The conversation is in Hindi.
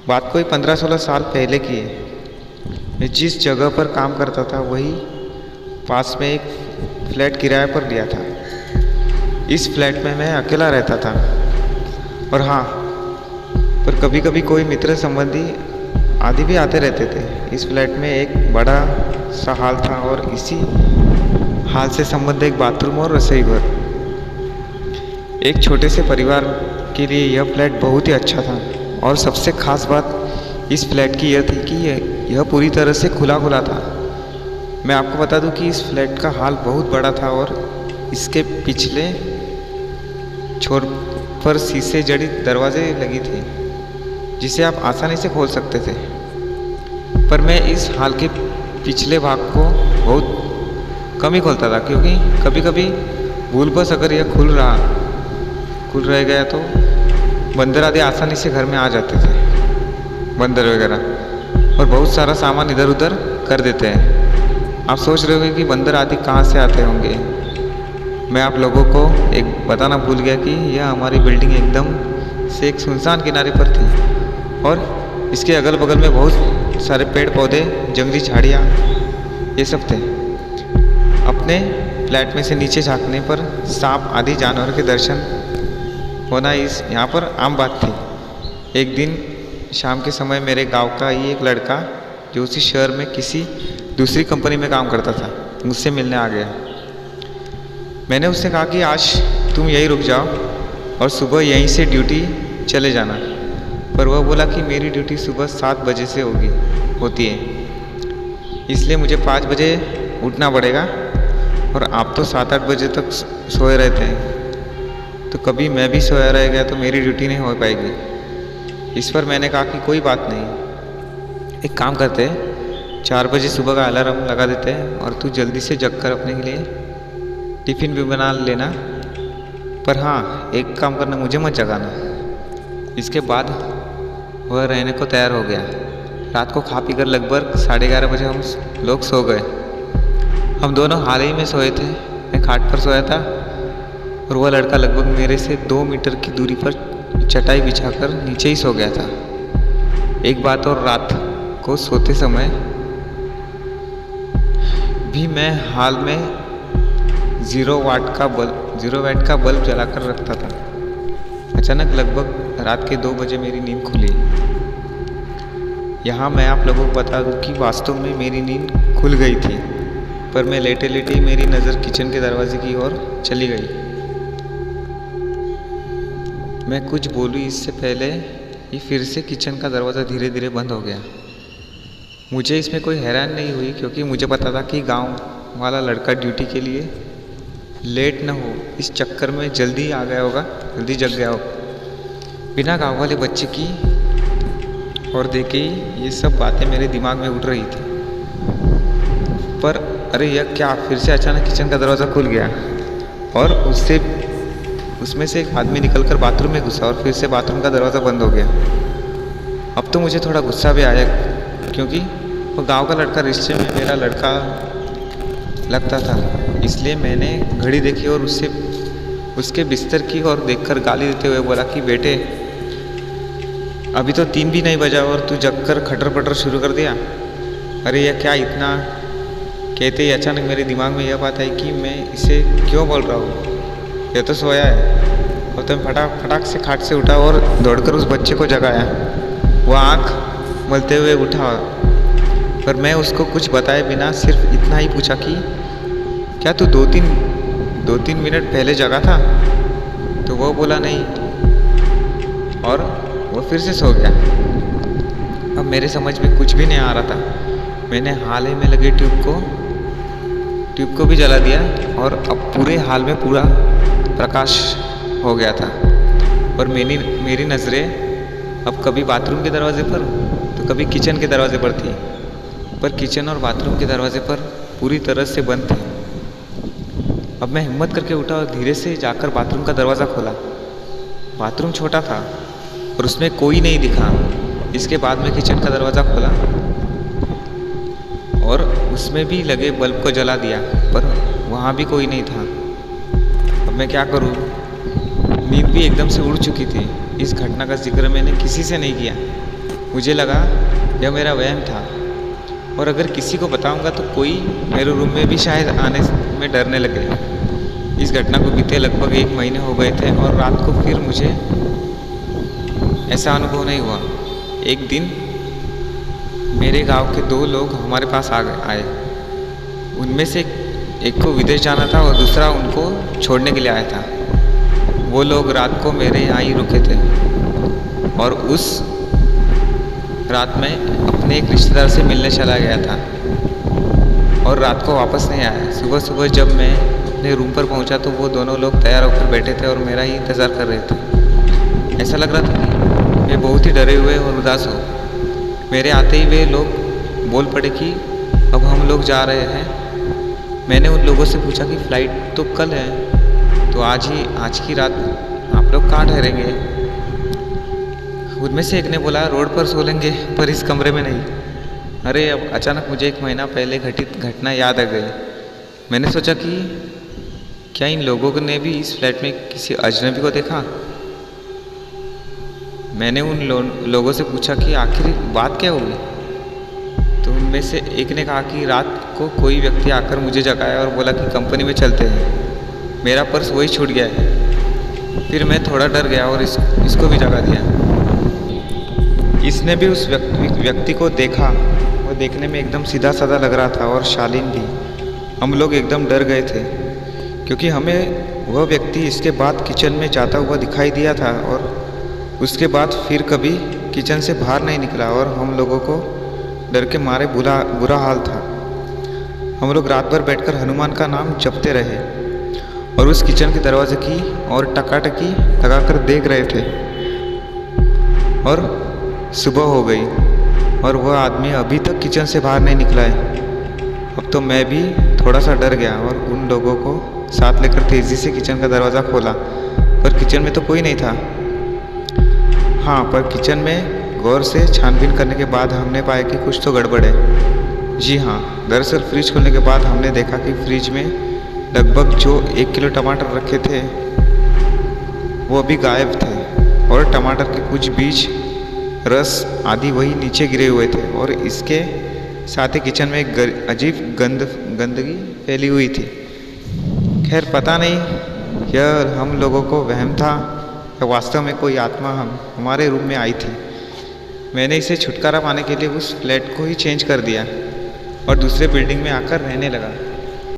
बात कोई 15-16 साल पहले की है। मैं जिस जगह पर काम करता था वही पास में एक फ्लैट किराए पर लिया था। इस फ्लैट में मैं अकेला रहता था। और हाँ, पर कभी कभी कोई मित्र संबंधी आदि भी आते रहते थे। इस फ्लैट में एक बड़ा सा हॉल था और इसी हॉल से संबंधित एक बाथरूम और रसोई घर। एक छोटे से परिवार के लिए यह फ्लैट बहुत ही अच्छा था। और सबसे ख़ास बात इस फ्लैट की यह थी कि यह पूरी तरह से खुला खुला था। मैं आपको बता दूं कि इस फ्लैट का हॉल बहुत बड़ा था और इसके पिछले छोर पर शीशे जड़ी दरवाजे लगी थी जिसे आप आसानी से खोल सकते थे। पर मैं इस हॉल के पिछले भाग को बहुत कम ही खोलता था, क्योंकि कभी कभी भूलवश अगर यह खुल रह गया तो बंदर आदि आसानी से घर में आ जाते थे, बंदर वगैरह, और बहुत सारा सामान इधर उधर कर देते हैं। आप सोच रहे होंगे कि बंदर आदि कहाँ से आते होंगे। मैं आप लोगों को एक बताना भूल गया कि यह हमारी बिल्डिंग एकदम से एक सुनसान किनारे पर थी और इसके अगल बगल में बहुत सारे पेड़ पौधे, जंगली झाड़ियाँ, ये सब थे। अपने फ्लैट में से नीचे झांकने पर सांप आदि जानवर के दर्शन होना यहाँ पर आम बात थी। एक दिन शाम के समय मेरे गांव का ही एक लड़का जो उसी शहर में किसी दूसरी कंपनी में काम करता था मुझसे मिलने आ गया। मैंने उससे कहा कि आज तुम यहीं रुक जाओ और सुबह यहीं से ड्यूटी चले जाना। पर वह बोला कि मेरी ड्यूटी सुबह 7 बजे से होती है, इसलिए मुझे 5 बजे उठना पड़ेगा और आप तो 7-8 बजे तक सोए रहते हैं, तो कभी मैं भी सोया रह गया तो मेरी ड्यूटी नहीं हो पाएगी। इस पर मैंने कहा कि कोई बात नहीं, एक काम करते हैं, 4 बजे सुबह का अलार्म लगा देते हैं और तू जल्दी से जग कर अपने के लिए टिफ़िन भी बना लेना। पर हाँ, एक काम करना, मुझे मत जगाना। इसके बाद वह रहने को तैयार हो गया। रात को खा पी कर लगभग 11:30 बजे हम लोग सो गए। हम दोनों हाल ही में सोए थे। मैं खाट पर सोया था और वह लड़का लगभग मेरे से 2 मीटर की दूरी पर चटाई बिछाकर नीचे ही सो गया था। एक बात और, रात को सोते समय भी मैं हाल में 0 वाट का बल्ब जलाकर रखता था। अचानक लगभग रात के 2 बजे मेरी नींद खुली। यहाँ मैं आप लोगों को बता दूं कि वास्तव में मेरी नींद खुल गई थी, पर मैं लेटे लेटे ही मेरी नज़र किचन के दरवाजे की ओर चली गई। मैं कुछ बोलूँ इससे पहले ही फिर से किचन का दरवाज़ा धीरे धीरे बंद हो गया। मुझे इसमें कोई हैरान नहीं हुई, क्योंकि मुझे पता था कि गांव वाला लड़का ड्यूटी के लिए लेट न हो इस चक्कर में जल्दी आ गया होगा, जल्दी जग गया होगा। बिना गांव वाले बच्चे की और देखे ही ये सब बातें मेरे दिमाग में उठ रही थी। पर अरे यह क्या, फिर से अचानक किचन का दरवाज़ा खुल गया और उसमें से एक आदमी निकलकर बाथरूम में घुसा और फिर से बाथरूम का दरवाज़ा बंद हो गया। अब तो मुझे थोड़ा गुस्सा भी आया, क्योंकि वो गांव का लड़का रिश्ते में मेरा लड़का लगता था। इसलिए मैंने घड़ी देखी और उसके बिस्तर की ओर देखकर गाली देते हुए बोला कि बेटे, अभी तो 3 भी नहीं बजा और तू जगकर खटर पटर शुरू कर दिया। अरे यह क्या, इतना कहते ही अचानक मेरे दिमाग में यह बात आई कि मैं इसे क्यों बोल रहा हूँ, यह तो सोया है। और तो फटाक से खाट से उठा और दौड़कर उस बच्चे को जगाया। वह आँख मलते हुए उठा, पर मैं उसको कुछ बताए बिना सिर्फ इतना ही पूछा कि क्या तू 2-3 मिनट पहले जगा था? तो वो बोला नहीं, और वो फिर से सो गया। अब मेरे समझ में कुछ भी नहीं आ रहा था। मैंने हाल ही में लगे ट्यूब को भी जला दिया और अब पूरे हाल में पूरा प्रकाश हो गया था। और मेरी नज़रें अब कभी बाथरूम के दरवाजे पर तो कभी किचन के दरवाजे पर थी, पर किचन और बाथरूम के दरवाजे पर पूरी तरह से बंद थे। अब मैं हिम्मत करके उठा और धीरे से जाकर बाथरूम का दरवाज़ा खोला। बाथरूम छोटा था और उसमें कोई नहीं दिखा। इसके बाद में किचन का दरवाज़ा खोला और उसमें भी लगे बल्ब को जला दिया, पर वहाँ भी कोई नहीं था। अब मैं क्या करूँ? नींद भी एकदम से उड़ चुकी थी। इस घटना का जिक्र मैंने किसी से नहीं किया, मुझे लगा यह मेरा वहम था, और अगर किसी को बताऊंगा तो कोई मेरे रूम में भी शायद आने में डरने लगे। इस घटना को बीते लगभग 1 महीने हो गए थे और रात को फिर मुझे ऐसा अनुभव नहीं हुआ। एक दिन मेरे गांव के 2 लोग हमारे पास आए। उनमें से एक को विदेश जाना था और दूसरा उनको छोड़ने के लिए आया था। वो लोग रात को मेरे यहाँ ही रुके थे और उस रात में अपने एक रिश्तेदार से मिलने चला गया था और रात को वापस नहीं आया। सुबह सुबह जब मैं अपने रूम पर पहुंचा तो वो दोनों लोग तैयार होकर बैठे थे और मेरा ही इंतज़ार कर रहे थे। ऐसा लग रहा था कि वे बहुत ही डरे हुए और उदास हो। मेरे आते ही वे लोग बोल पड़े कि अब हम लोग जा रहे हैं। मैंने उन लोगों से पूछा कि फ़्लाइट तो कल है, तो आज की रात आप लोग कहाँ ठहरेंगे? उनमें से एक ने बोला रोड पर सो लेंगे, पर इस कमरे में नहीं। अरे अब अचानक मुझे 1 महीना पहले घटित घटना याद आ गई। मैंने सोचा कि क्या इन लोगों ने भी इस फ्लैट में किसी अजनबी को देखा? मैंने उन लोगों से पूछा कि आखिर बात क्या हुई? तो उनमें से एक ने कहा कि रात को कोई व्यक्ति आकर मुझे जगाया और बोला कि कंपनी में चलते हैं। मेरा पर्स वही छूट गया है। फिर मैं थोड़ा डर गया और इसको भी जगा दिया। इसने भी उस व्यक्ति को देखा। वो देखने में एकदम सीधा साधा लग रहा था और शालीन भी। हम लोग एकदम डर गए थे क्योंकि हमें वह व्यक्ति इसके बाद किचन में जाता हुआ दिखाई दिया था और उसके बाद फिर कभी किचन से बाहर नहीं निकला और हम लोगों को डर के मारे बुरा हाल था। हम लोग रात भर बैठकर हनुमान का नाम जपते रहे और उस किचन के दरवाजे की और टकाटकी लगाकर देख रहे थे। और सुबह हो गई और वह आदमी अभी तक किचन से बाहर नहीं निकला है। अब तो मैं भी थोड़ा सा डर गया और उन लोगों को साथ लेकर तेज़ी से किचन का दरवाज़ा खोला, पर किचन में तो कोई नहीं था। हाँ, पर किचन में गौर से छानबीन करने के बाद हमने पाया कि कुछ तो गड़बड़ है। जी हाँ, दरअसल फ्रिज खोलने के बाद हमने देखा कि फ्रिज में लगभग जो 1 किलो टमाटर रखे थे वो अभी गायब थे और टमाटर के कुछ बीज, रस आदि वही नीचे गिरे हुए थे और इसके साथ ही किचन में एक अजीब गंदगी फैली हुई थी। खैर पता नहीं यह हम लोगों को वहम था या वास्तव में कोई आत्मा हमारे रूम में आई थी। मैंने इसे छुटकारा पाने के लिए उस फ्लैट को ही चेंज कर दिया और दूसरे बिल्डिंग में आकर रहने लगा।